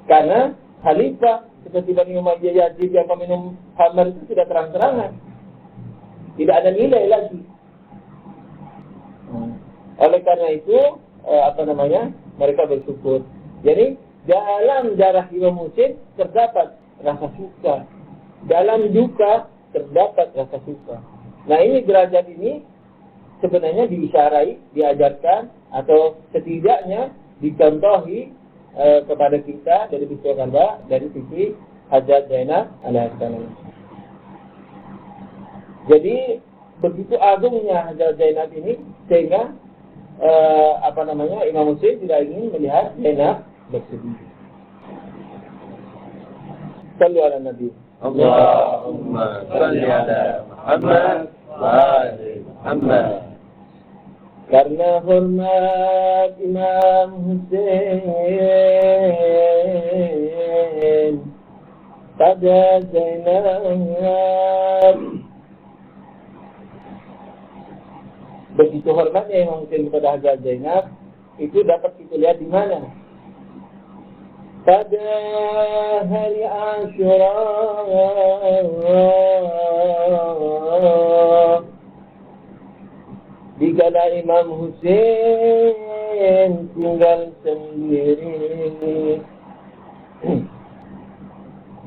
Karena khalifah seperti Bani Umayyah Yazid yang peminum khamar itu sudah terang-terangan. Tidak ada nilai lagi. Oleh karena itu, mereka bersyukur. Jadi, dalam darah Imam Husain terdapat rasa suka. Dalam duka terdapat rasa suka. Nah, ini derajat ini sebenarnya diisyarai, diajarkan, atau setidaknya dicontohi kepada kita dari peristiwa Karbala dari sisi Hajjaj Zainab alaihissalam. Jadi begitu agungnya Hajjaj Zainab ini sehingga Imam Husain tidak ingin melihat Zainab bersedih. Sallu ala Nabi. Allahumma salli ala Muhammad wa ali Muhammad. karena hormat Imam Hussein pada Zainab. Begitu hormatnya Imam Hussein kepada Hazrat Zainab, itu dapat kita lihat di mana? Pada hari Asyura, dikala Imam Hussein tinggal sendiri.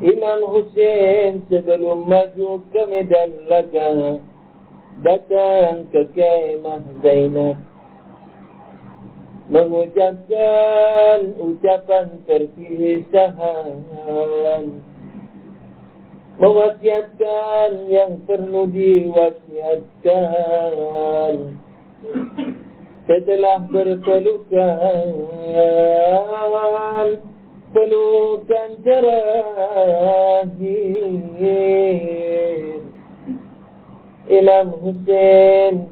Imam Hussein sebelum maju ke medan laga datang ke kemah Zainab, mengucapkan ucapan perpisahan, mewasiatkan yang perlu diwasiatkan. Setelah berpelukan, pelukan terakhir, Imam Hussein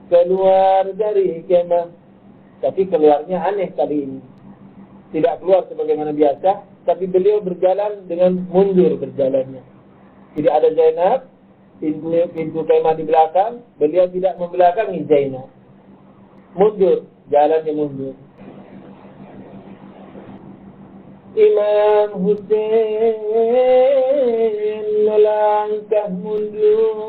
keluar dari kemah. Tapi keluarnya aneh kali ini. Tidak keluar sebagaimana biasa, tapi beliau berjalan dengan mundur berjalannya. Tidak ada Zainab, pintu kemah di belakang, beliau tidak membelakangi Zainab. Mundur, jalannya mundur. Imam Hussein melangkah mundur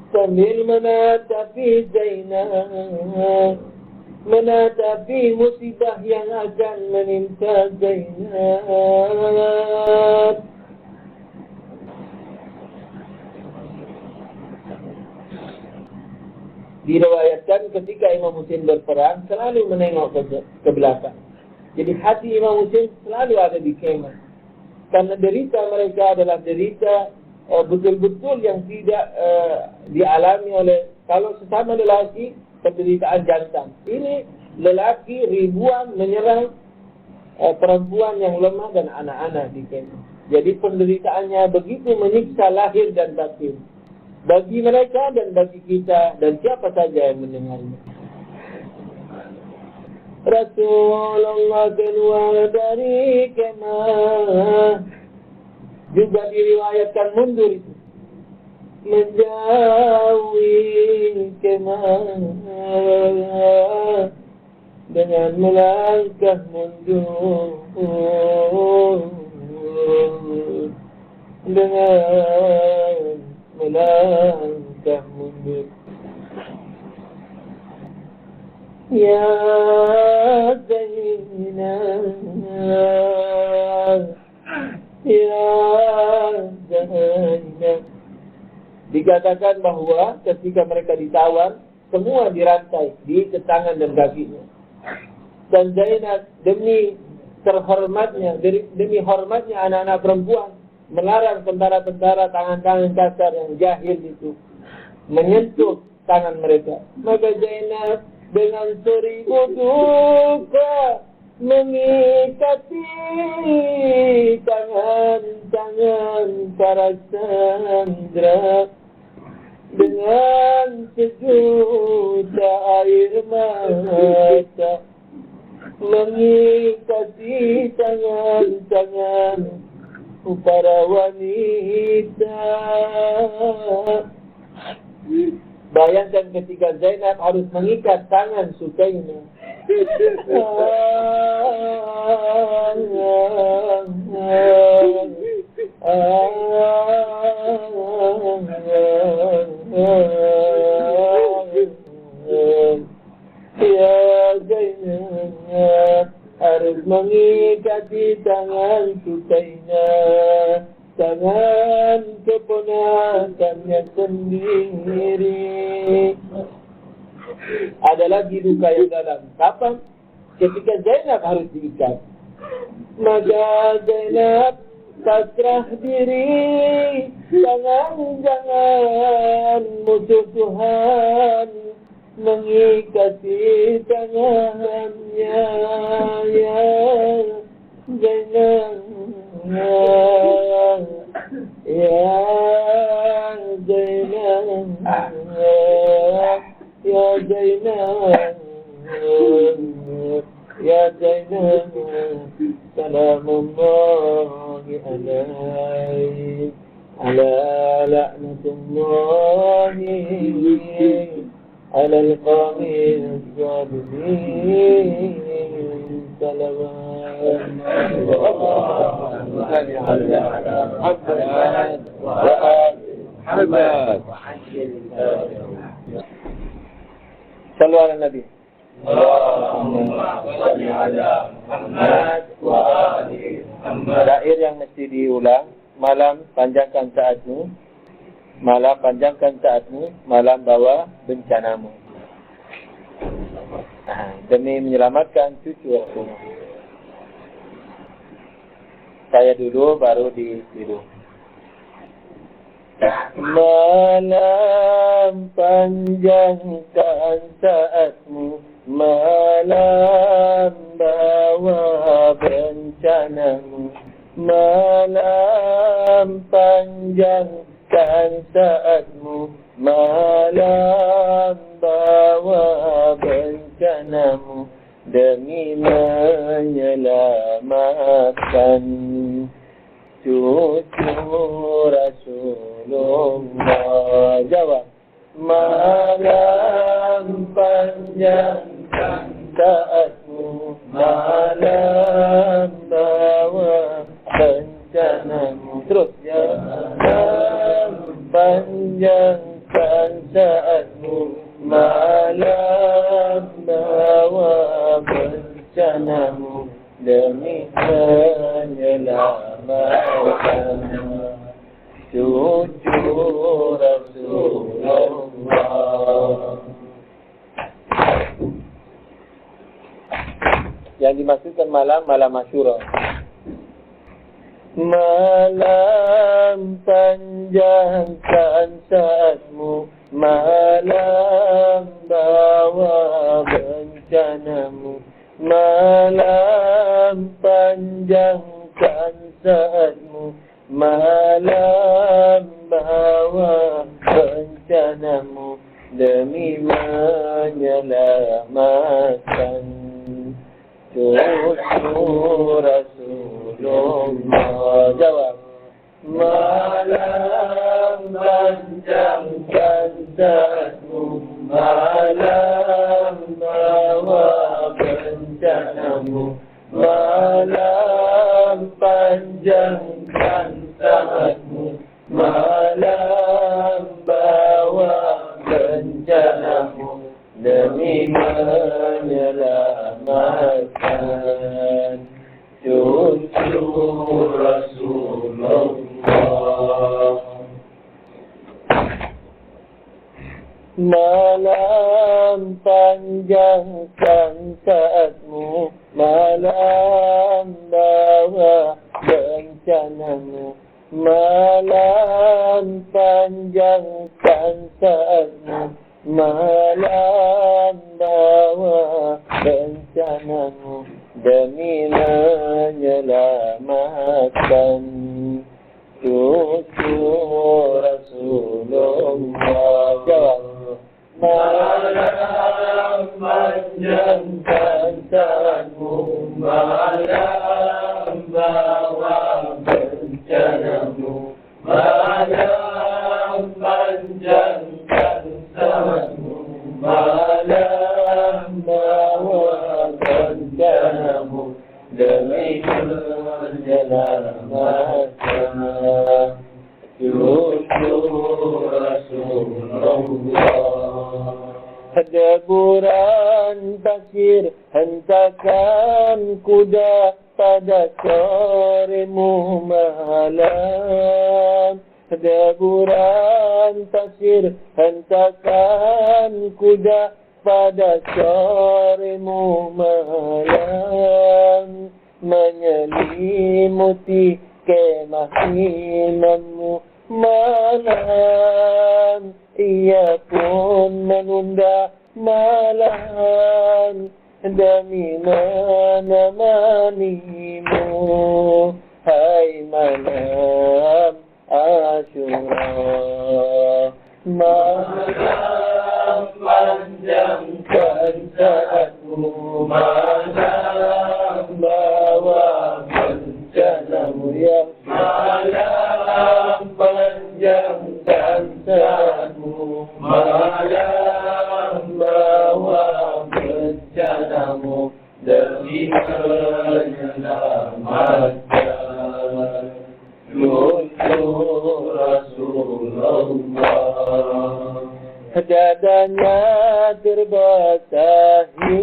sambil menatapi Zainab, menatapi musibah yang akan menimpa Zainab. Diriwayatkan ketika Imam Hussein berperang selalu menengok ke belakang. Jadi hati Imam Hussein selalu ada di kemah. Karena derita mereka adalah derita betul-betul yang tidak dialami oleh, kalau sesama lelaki, penderitaan jantan. Ini lelaki ribuan menyerang perempuan yang lemah dan anak-anak di kemah. Jadi penderitaannya begitu menyiksa lahir dan batin, bagi mereka dan bagi kita dan siapa saja yang mendengarnya. Rasulullah keluar dari kemah, juga diriwayatkan mundur itu, menjauhi kemah dengan melangkah mundur, dengan melangkah mundur. Ya Zainab, ya Zainab. Dikatakan bahwa ketika mereka ditawan, semua dirantai di tangan dan kakinya. Dan Zainab demi terhormatnya, demi hormatnya anak-anak perempuan, melarang tentara-tentara tangan-tangan kasar yang jahil itu menyentuh tangan mereka. Maka Zainab dengan seribu duka mengikati tangan-tangan para sandera, dengan sejuta air mata mengikati tangan-tangan para wanita. Bayangkan ketika Zainab harus mengikat tangan Sukaina. Ya Zainab harus mengikati tangan Sukaina, tangan keponakannya sendiri. Ada lagi duka yang dalam. Kapan? Ketika Zainab harus diikat. Maka Zainab pasrah diri, jangan musuh Tuhan mengikati tangannya. Ya Zainab, ya الله عليك على لعنة الله على القوم الظالمين صلوات الله على محمد وآل محمد صلوا على النبي اللهم صل على محمد وآل محمد. Syair yang mesti diulang. Malam panjangkan saatmu, malam panjangkan saatmu, malam bawa bencanamu. Demi menyelamatkan cucu aku. Saya dulu baru ditiru. Malam panjangkan saatmu, malam bawa bencanamu. Malam panjangkan saatmu, malam bawa bencanamu, demi menyelamatkan cucu Rasulullah. Jawab. Malam panjangkan saatmu, malam bawa bencanamu. Terus ya. Malam panjangkan saatmu, malam bawa bencanamu, demi menyelamatkan cucu Rasulullah. Yang dimaksudkan malam Asyura. Malam panjangkan saatmu, malam bawa bencanamu. Malam panjangkan saatmu, malam bawa bencanamu, demi menyelamatkan cucu Rasulullah. Jawab. Malam panjangkan saatmu, malam bawa bencanamu. Malam panjangkan saatmu, malam bawa bencanamu, demi menyelamatkan cucu Rasulullah. Malam panjangkan saatmu, malam bawa bencanamu. Malam panjangkan saatmu, malam bawa bencanamu, demi menyelamatkan cucu Rasulullah. Jawab. Malam panjangkan saatmu, malam bawa bencanamu. Malam panjangkan saatmu, malam bawa bencanamu, demi menyelamatkan cucu Rasulullah. Deburan pasir hentakan kuda pada soremu malam. Deburan pasir hentakan kuda pada soremu malam. Menyelimuti kemah imammu malam, ia pun menunda malam demi menemanimu. Hai malam Asyura, malam panjangkan saatmu, malam bawa bencana. rencanamu yang malam panjangkan saatmu, malam bawa rencanamu demi menyelamatkan cucu Rasulullah. Dadanya terbasahi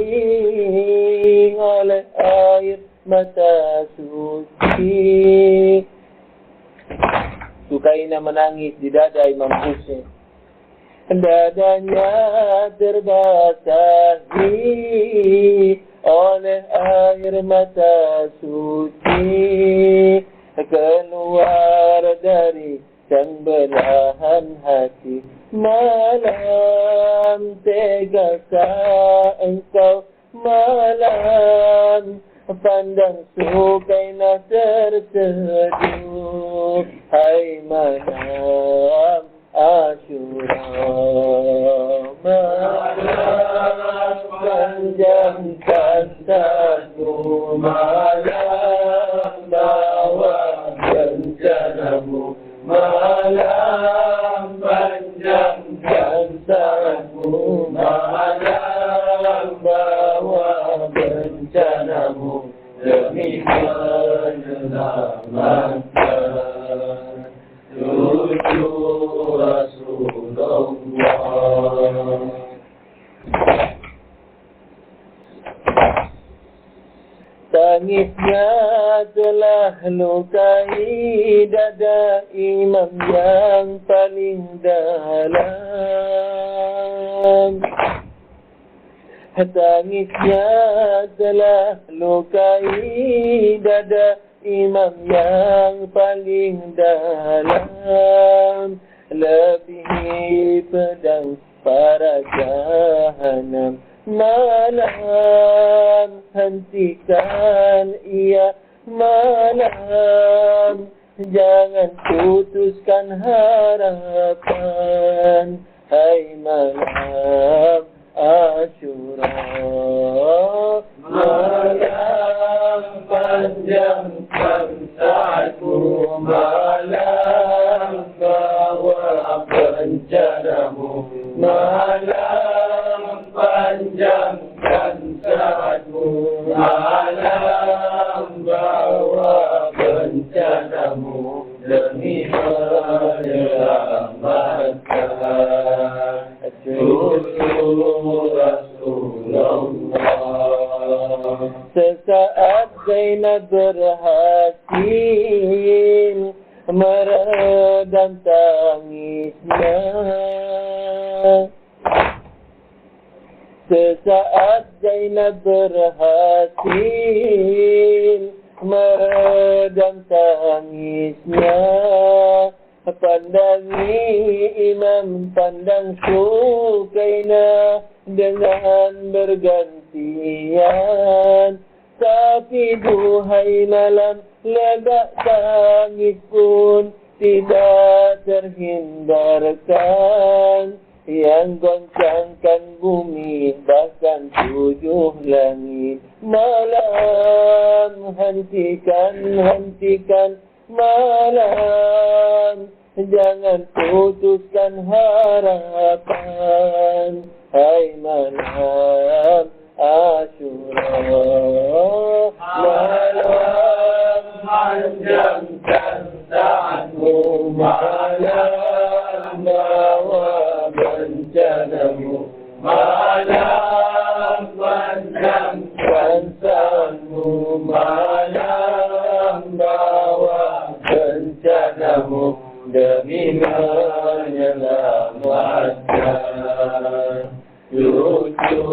oleh air mata suci. Sukaina menangis di dada Imam Husain. Dadanya terbasahi oleh air mata suci, keluar dari cembelahan hati. Malam tegasa engkau, malam pandang Sukainah terseduh. Hai malam Asyura, malam panjangkan saatmu, malam bawa rencanamu, malam panjangkan saatmu, malam bawa rencanamu demi menyelamatkan cucu Rasulullah. Tangisnya telah lukai dada imam yang paling dalam. Tangisnya telah lukai dada imam yang paling dalam. Lebih pedang para jahanam. Malam hentikan ia, malam jangan putuskan harapan. Hai malam Asyura, malam panjangkan saatmu, malam bawa rencanamu, malam panjangkan saatmu, malam bawa rencanamu demi menyelamatkan cucu Rasulullah. Sesaat Zainab berhasil meredam tangisnya. Sesaat Zainab berhasil meredam tangisnya. Pandangi imam, pandang Sukainah dengan bergantian. Tapi duhai malam, legak tangis pun tidak terhindarkan. Yang goncangkan bumi bahkan 7 langit. Malam hentikan malam, jangan putuskan harapan. Hai malam Asyura, malam panjangkan saatmu, malam bawa rencanamu, malam panjangkan saatmu, malam bawa rencanamu demi menyelamatkan cucu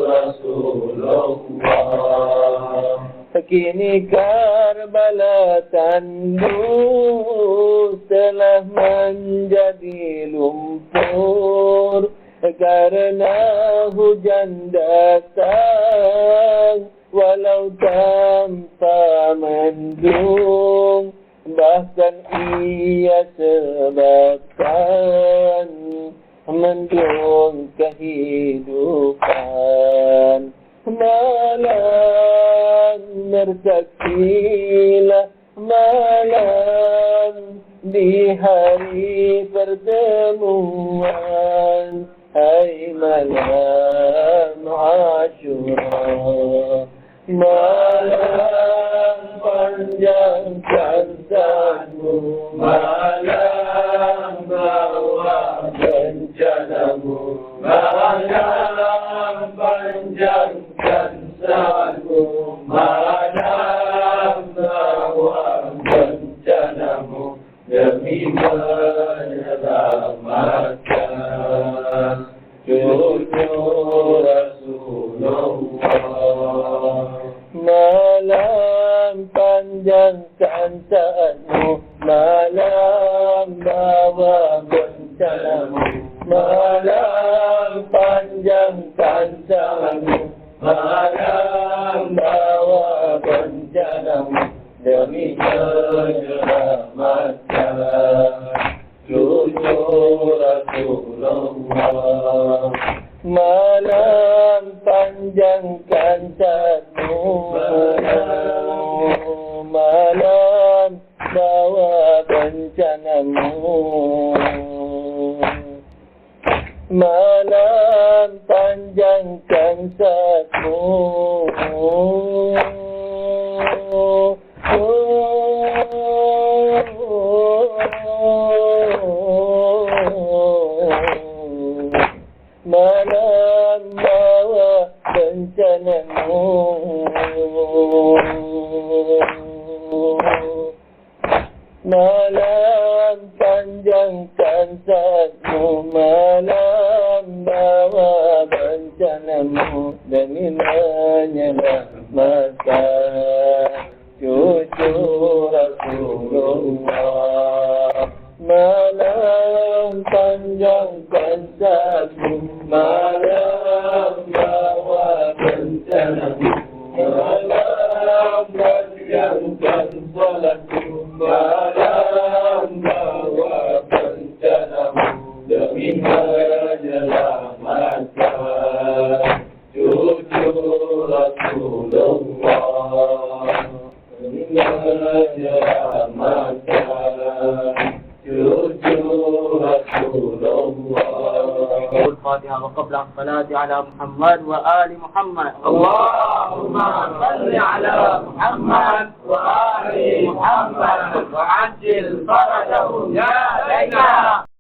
Rasulullah. Kini Karbala tandus telah menjadi lumpur karena hujan datang walau tanpa mendung. Bahkan ia sebabkan mendung kehidupan. Malam bersaksilah malam di hari pertemuan, hai malam Asyura, malam panjang kansamu, malam bawa bencanamu, malam panjang kansamu, malam bawa bencanamu, demi menyelamatkan cucu Rasulullah. Malam panjangkan saatmu, malam bawa bencanamu, malam panjangkan saatmu, malam bawa bencanamu, demi menyelamatkan cucu Rasulullah. Malam panjangkan saatmu, malam bawa bencanamu, malam panjangkan saatmu, malam bawa bencanamu, malam panjangkan saatmu, malam bawa bencanamu, demi menyelamatkan cucu Rasulullah. Malam panjangkan saatmu, malam bawa bencanamu, malam panjangkan salatmu, malam bawa bencanamu, demi menyelamatkan cucu Rasulullah, demi menyelamatkan الفاتحة وقبل الصلاة على محمد وآل محمد. اللهم صل على محمد وآل محمد وعجل فرجهم يا ليلى.